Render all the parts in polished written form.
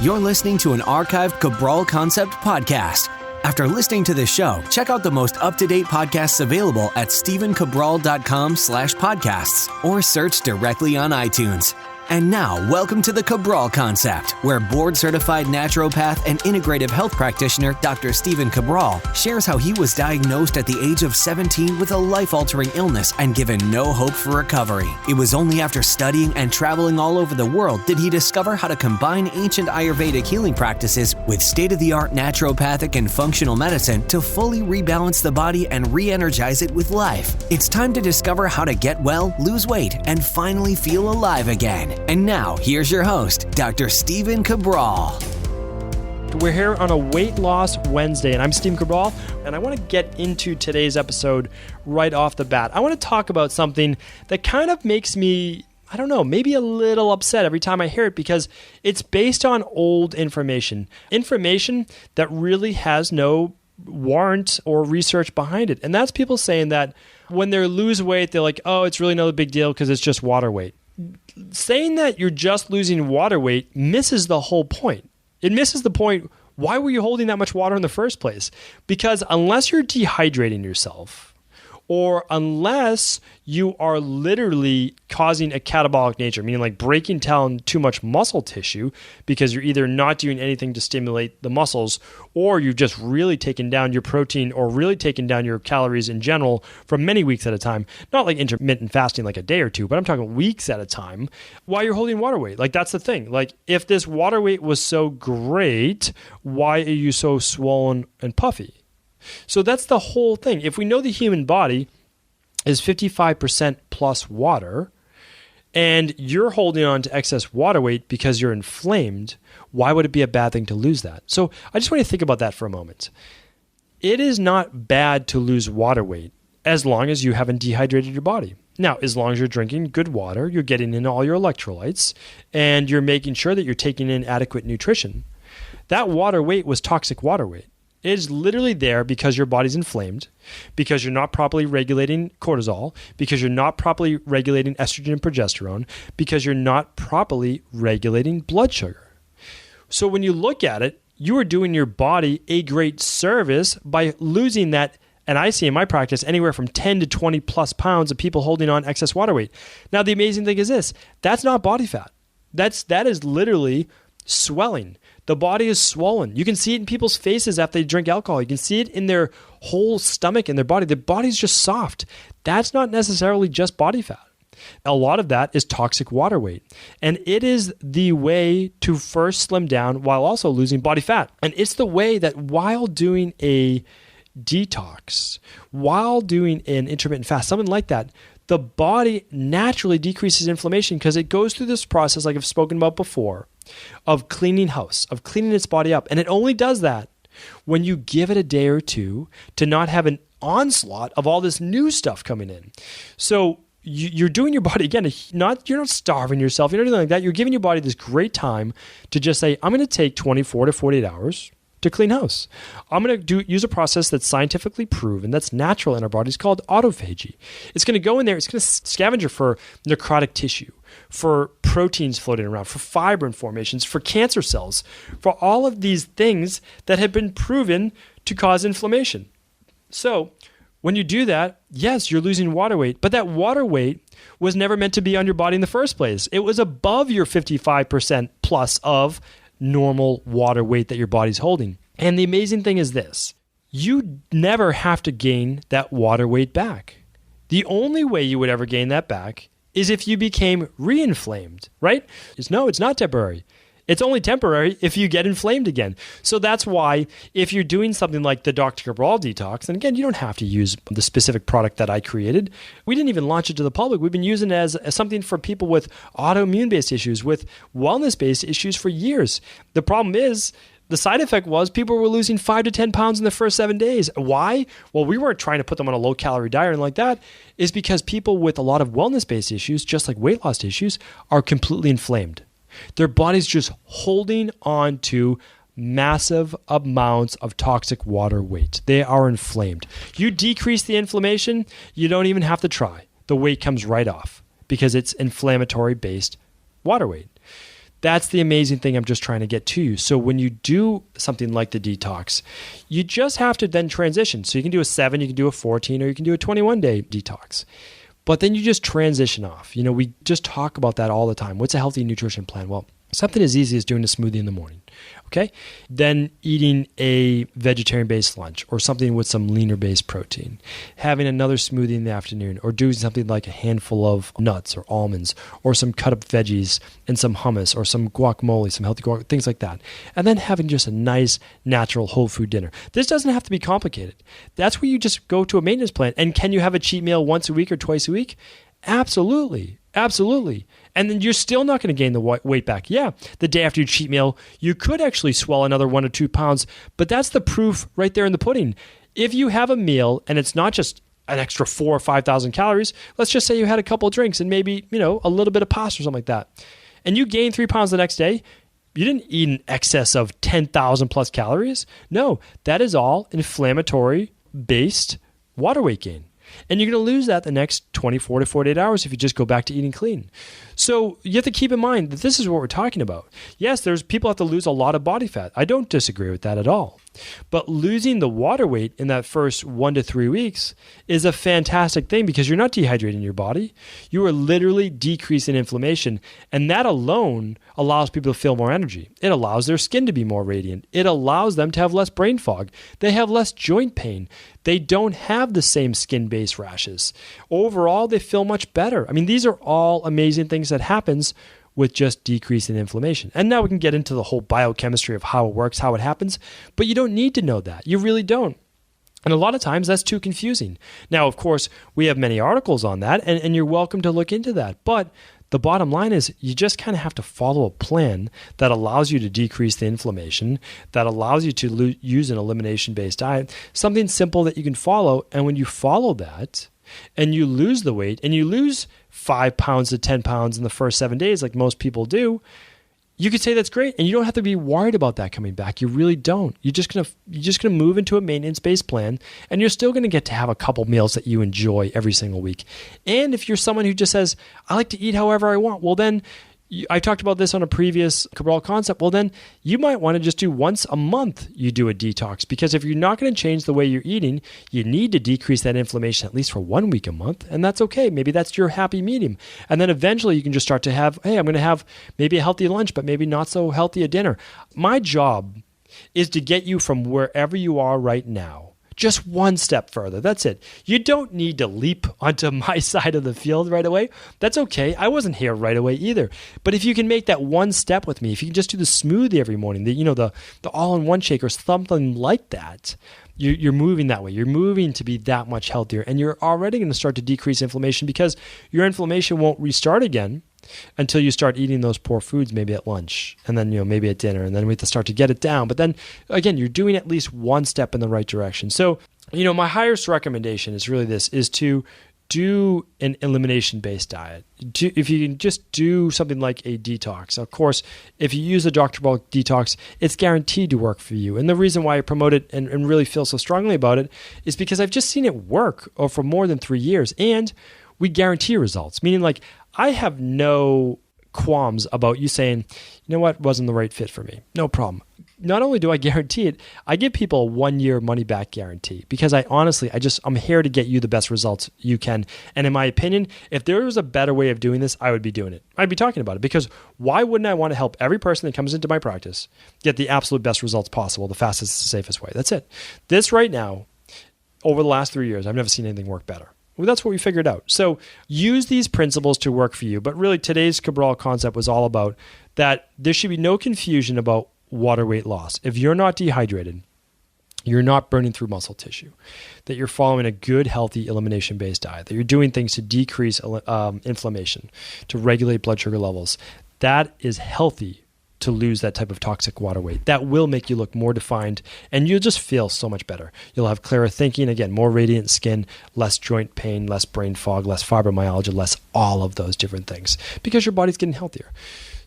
You're listening to an archived Cabral Concept podcast. After listening to this show, check out the most up-to-date podcasts available at stephencabral.com/podcasts or search directly on iTunes. And now, welcome to the Cabral Concept, where board-certified naturopath and integrative health practitioner Dr. Stephen Cabral shares how he was diagnosed at the age of 17 with a life-altering illness and given no hope for recovery. It was only after studying and traveling all over the world did he discover how to combine ancient Ayurvedic healing practices with state-of-the-art naturopathic and functional medicine to fully rebalance the body and re-energize it with life. It's time to discover how to get well, lose weight, and finally feel alive again. And now, here's your host, Dr. Stephen Cabral. We're here on a Weight Loss Wednesday, and I'm Stephen Cabral, and I want to get into today's episode right off the bat. I want to talk about something that kind of makes me, I don't know, maybe a little upset every time I hear it because it's based on old information that really has no warrant or research behind it. And that's people saying that when they lose weight, they're like, oh, it's really no big deal because it's just water weight. Saying that you're just losing water weight misses the whole point. It misses the point. Why were you holding that much water in the first place? Because unless you're dehydrating yourself, or unless you are literally causing a catabolic nature, meaning like breaking down too much muscle tissue because you're either not doing anything to stimulate the muscles, or you've just really taken down your protein or really taken down your calories in general for many weeks at a time. Not like intermittent fasting like a day or two, but I'm talking weeks at a time while you're holding water weight. Like that's the thing. Like if this water weight was so great, why are you so swollen and puffy? So that's the whole thing. If we know the human body is 55% plus water, and you're holding on to excess water weight because you're inflamed, why would it be a bad thing to lose that? So I just want you to think about that for a moment. It is not bad to lose water weight as long as you haven't dehydrated your body. Now, as long as you're drinking good water, you're getting in all your electrolytes, and you're making sure that you're taking in adequate nutrition. That water weight was toxic water weight. It is literally there because your body's inflamed, because you're not properly regulating cortisol, because you're not properly regulating estrogen and progesterone, because you're not properly regulating blood sugar. So when you look at it, you are doing your body a great service by losing that, and I see in my practice anywhere from 10 to 20 plus pounds of people holding on excess water weight. Now, the amazing thing is this, that's not body fat. That is literally swelling. The body is swollen. You can see it in people's faces after they drink alcohol. You can see it in their whole stomach and their body. The body's just soft. That's not necessarily just body fat. A lot of that is toxic water weight. And it is the way to first slim down while also losing body fat. And it's the way that while doing a detox, while doing an intermittent fast, something like that, the body naturally decreases inflammation because it goes through this process, like I've spoken about before, of cleaning house, of cleaning its body up. And it only does that when you give it a day or two to not have an onslaught of all this new stuff coming in. So you're doing your body, again, you're not starving yourself, you're not anything like that. You're giving your body this great time to just say, I'm going to take 24 to 48 hours to clean house. I'm going to use a process that's scientifically proven, that's natural in our bodies, called autophagy. It's going to go in there, it's going to scavenge for necrotic tissue, for proteins floating around, for fibrin formations, for cancer cells, for all of these things that have been proven to cause inflammation. So when you do that, yes, you're losing water weight, but that water weight was never meant to be on your body in the first place. It was above your 55% plus of normal water weight that your body's holding. And the amazing thing is this, you never have to gain that water weight back. The only way you would ever gain that back is if you became re-inflamed, right? It's not temporary. It's only temporary if you get inflamed again. So that's why if you're doing something like the Dr. Cabral detox, and again, you don't have to use the specific product that I created. We didn't even launch it to the public. We've been using it as something for people with autoimmune-based issues, with wellness-based issues for years. The problem is, the side effect was people were losing 5 to 10 pounds in the first 7 days. Why? Well, we weren't trying to put them on a low-calorie diet and like that. Is because people with a lot of wellness-based issues, just like weight loss issues, are completely inflamed. Their body's just holding on to massive amounts of toxic water weight. They are inflamed. You decrease the inflammation, you don't even have to try. The weight comes right off because it's inflammatory-based water weight. That's the amazing thing I'm just trying to get to you. So when you do something like the detox, you just have to then transition. So you can do a 7, you can do a 14, or you can do a 21-day detox. But then you just transition off. We just talk about that all the time. What's a healthy nutrition plan? Well, something as easy as doing a smoothie in the morning. Okay. Then eating a vegetarian-based lunch or something with some leaner-based protein. Having another smoothie in the afternoon, or doing something like a handful of nuts or almonds or some cut-up veggies and some hummus or some guacamole, some healthy guacamole, things like that. And then having just a nice, natural, whole food dinner. This doesn't have to be complicated. That's where you just go to a maintenance plan. And can you have a cheat meal once a week or twice a week? Absolutely. Absolutely. And then you're still not going to gain the weight back. Yeah, the day after your cheat meal, you could actually swell another 1 or 2 pounds, but that's the proof right there in the pudding. If you have a meal and it's not just an extra 4,000 or 5,000 calories, let's just say you had a couple of drinks and maybe, a little bit of pasta or something like that, and you gain 3 pounds the next day, you didn't eat in excess of 10,000 plus calories. No, that is all inflammatory-based water weight gain. And you're going to lose that the next 24 to 48 hours if you just go back to eating clean. So you have to keep in mind that this is what we're talking about. Yes, there's people have to lose a lot of body fat. I don't disagree with that at all. But losing the water weight in that first 1 to 3 weeks is a fantastic thing because you're not dehydrating your body. You are literally decreasing inflammation. And that alone allows people to feel more energy. It allows their skin to be more radiant. It allows them to have less brain fog. They have less joint pain. They don't have the same skin-based rashes. Overall, they feel much better. I mean, these are all amazing things that happens with just decreasing inflammation. And now we can get into the whole biochemistry of how it works, how it happens, but you don't need to know that. You really don't. And a lot of times that's too confusing. Now, of course, we have many articles on that, and you're welcome to look into that. But the bottom line is you just kind of have to follow a plan that allows you to decrease the inflammation, that allows you to use an elimination-based diet, something simple that you can follow. And when you follow that and you lose the weight and you lose 5 pounds to 10 pounds in the first 7 days, like most people do, you could say that's great. And you don't have to be worried about that coming back. You really don't. You're just gonna move into a maintenance-based plan, and you're still gonna get to have a couple meals that you enjoy every single week. And if you're someone who just says, I like to eat however I want, well then, I talked about this on a previous Cabral Concept. Well, then you might want to just do once a month you do a detox, because if you're not going to change the way you're eating, you need to decrease that inflammation at least for 1 week a month, and that's okay. Maybe that's your happy medium. And then eventually you can just start to have, hey, I'm going to have maybe a healthy lunch, but maybe not so healthy a dinner. My job is to get you from wherever you are right now just one step further. That's it. You don't need to leap onto my side of the field right away. That's okay. I wasn't here right away either. But if you can make that one step with me, if you can just do the smoothie every morning, the all-in-one shake or something like that, you're moving that way. You're moving to be that much healthier, and you're already going to start to decrease inflammation because your inflammation won't restart again until you start eating those poor foods, maybe at lunch, and then maybe at dinner, and then we have to start to get it down. But then again, you're doing at least one step in the right direction. So, my highest recommendation is really this: is to do an elimination-based diet. If you can just do something like a detox. Of course, if you use a Dr. Bulk detox, it's guaranteed to work for you. And the reason why I promote it and really feel so strongly about it is because I've just seen it work for more than 3 years, and we guarantee results. Meaning, like, I have no qualms about you saying, you know what, wasn't the right fit for me. No problem. Not only do I guarantee it, I give people a 1 year money back guarantee, because I'm here to get you the best results you can. And in my opinion, if there was a better way of doing this, I would be doing it. I'd be talking about it, because why wouldn't I want to help every person that comes into my practice get the absolute best results possible, the fastest, safest way? That's it. This right now, over the last 3 years, I've never seen anything work better. Well, that's what we figured out. So use these principles to work for you. But really, today's Cabral Concept was all about that there should be no confusion about water weight loss. If you're not dehydrated, you're not burning through muscle tissue, that you're following a good, healthy, elimination-based diet, that you're doing things to decrease inflammation, to regulate blood sugar levels, that is healthy to lose that type of toxic water weight. That will make you look more defined, and you'll just feel so much better. You'll have clearer thinking, again, more radiant skin, less joint pain, less brain fog, less fibromyalgia, less all of those different things, because your body's getting healthier.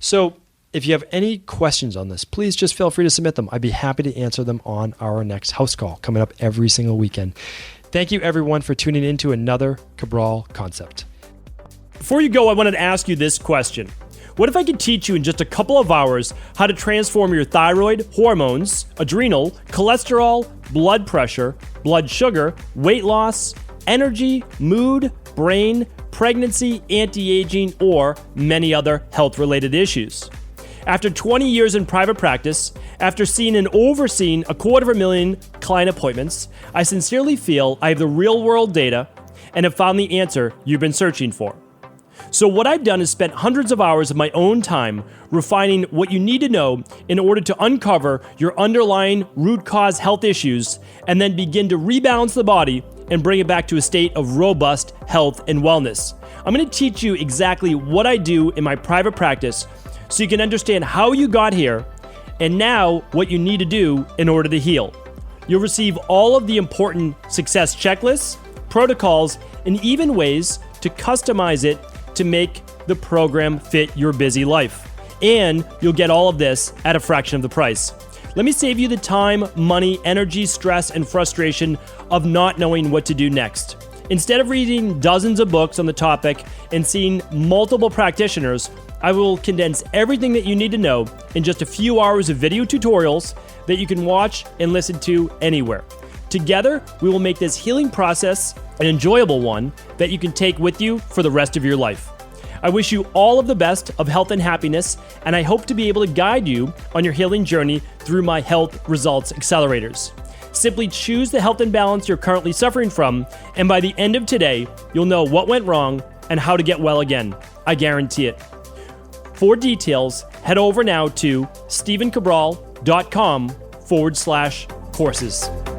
So if you have any questions on this, please just feel free to submit them. I'd be happy to answer them on our next house call coming up every single weekend. Thank you, everyone, for tuning in to another Cabral Concept. Before you go, I wanted to ask you this question. What if I could teach you in just a couple of hours how to transform your thyroid, hormones, adrenal, cholesterol, blood pressure, blood sugar, weight loss, energy, mood, brain, pregnancy, anti-aging, or many other health-related issues? After 20 years in private practice, after seeing and overseeing 250,000 client appointments, I sincerely feel I have the real-world data and have found the answer you've been searching for. So what I've done is spent hundreds of hours of my own time refining what you need to know in order to uncover your underlying root cause health issues and then begin to rebalance the body and bring it back to a state of robust health and wellness. I'm going to teach you exactly what I do in my private practice so you can understand how you got here and now what you need to do in order to heal. You'll receive all of the important success checklists, protocols, and even ways to customize it to make the program fit your busy life. And you'll get all of this at a fraction of the price. Let me save you the time, money, energy, stress, and frustration of not knowing what to do next. Instead of reading dozens of books on the topic and seeing multiple practitioners, I will condense everything that you need to know in just a few hours of video tutorials that you can watch and listen to anywhere. Together, we will make this healing process an enjoyable one that you can take with you for the rest of your life. I wish you all of the best of health and happiness, and I hope to be able to guide you on your healing journey through my health results accelerators. Simply choose the health imbalance you're currently suffering from, and by the end of today, you'll know what went wrong and how to get well again. I guarantee it. For details, head over now to stevencabral.com/courses.